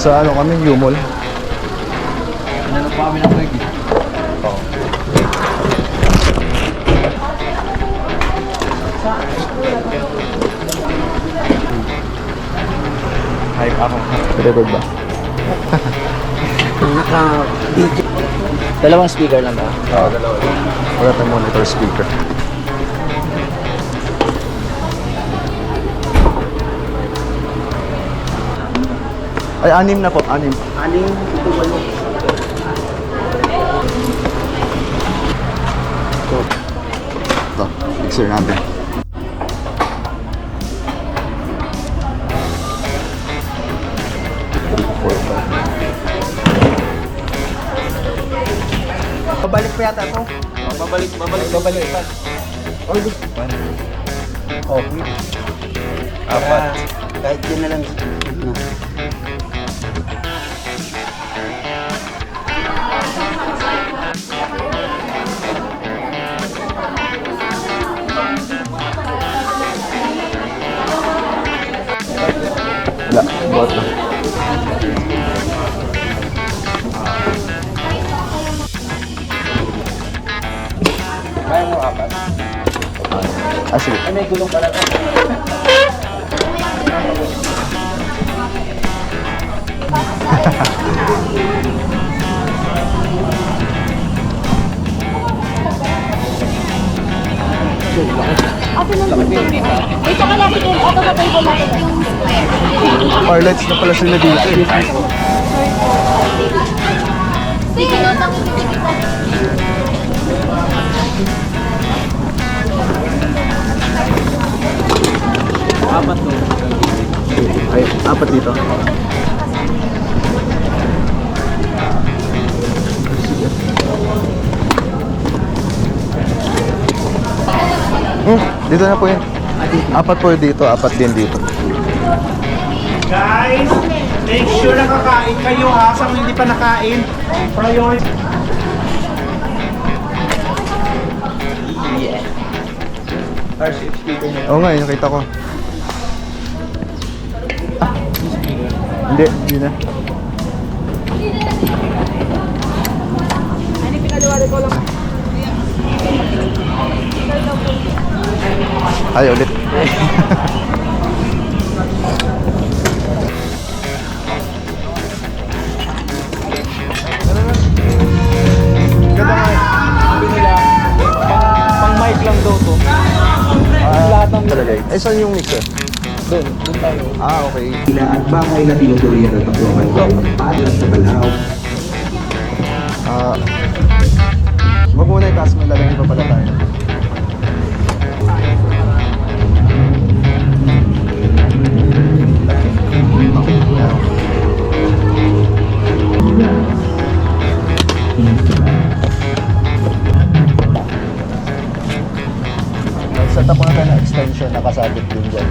Sa ano kami, Yumol. Ano pa kami ng break eh? Oo. Hype ako. Record ba? Naka-DJ. Dalawang speaker lang ba? Oo, dalawa. Wala tayong monitor speaker. Ay, 6 na po, 6. Aning ito ba yun? Ito, mixer natin. Babalik pa yata ito. Oh, babalik pa. Oh, okay. Apat. Kahit yun na lang. Wala, buhat lang. Kaya mo apat. Ah, sige. Ay, may gulong pala. Ate lang dito. Wait, saka natin yung auto na table natin yung square. Parlights na pala sila dito eh. Sige, notang yung Apat to. Ay, 4 dito. Dito na po yun. 4 po dito, 4 din dito. Guys, make sure nakakain kayo ha. Sa mga hindi pa nakain, priority. RCF speaker na. Oo nga, nakita ko. Ah, hindi na. Ay, ulit. Ganda nga eh. Sabi nila, pang mic lang daw to. Lahat ng Talaga eh. Eh, saan yung mixer? doon tayo. Ah, okay. Ila at bahay na tinuturian ng Tacloban ay paadlan sa Balao. Ah, wag muna itaas mo, lalagyan pa pala tayo. Nag-set up ko na tayo ng extension na kasabit din dyan.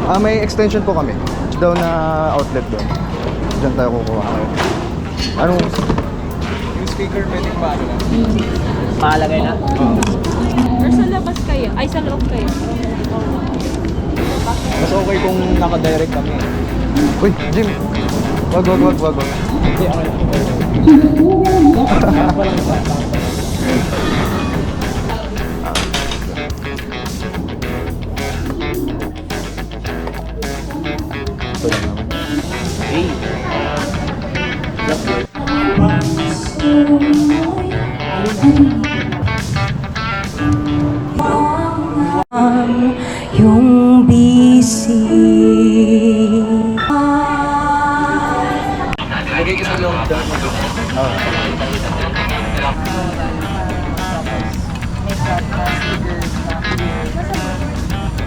Ah, may extension po kami. Down na outlet doon. Diyan tayo kukuha. Anong? Yung speaker pwedeng paano lang? Pakalagay na? Or sa labas kayo? Ay, sa loob kayo? Mas okay kung naka-direct kami. Uy, Jim! Wag. Hindi, okay lang. Kaya pa lang isa. Ito lang naman. Hey! Yung busy. Lagay ko sa loob doon.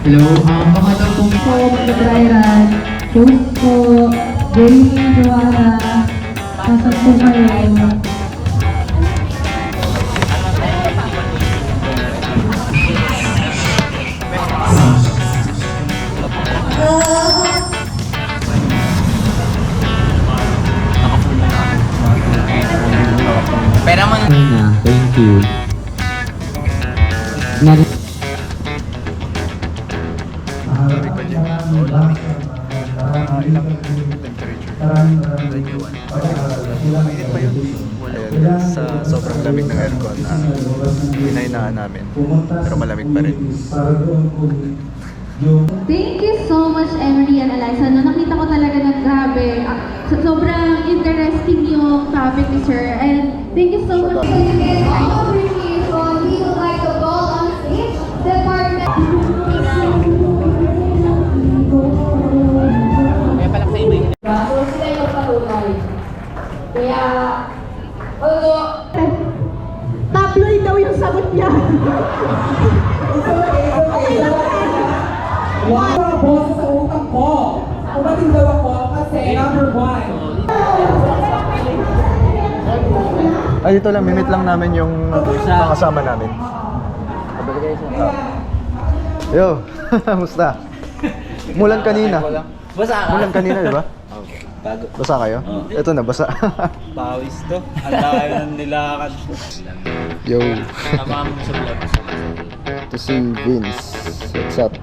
Hello, mga tampong po, mag-dry run. Post po, Jamie, Joanna, nasa po kayo. Lamig ba dyan? Oo, lamig. Ilang temperature? 21. Mainit pa yun. Ayan, sa sobrang lamig ng aircon na hinahinaan namin. Pero malamig pa rin. Thank you so much, Emery and Eliza. No, nakita ko talaga na grabe. Sobrang interesting yung topic ni Sir. And thank you so much. All appreciation. We would like to call on stage Department. So sila yung patunay. Kaya, although, Tabloid daw yung sagot niya. Wala boss sa utak ko. Umating daw ako kasi number 1. Ay, dito lang. Mimit lang namin yung mga kasama namin. Yo, musta? Mulan kanina. Mulan kanina, di ba? Basa kayo? Ito na, basa. Pawis to. Ang dami ng nilakad. Yo, Tama mo sa vlog. to si Vince. What's up?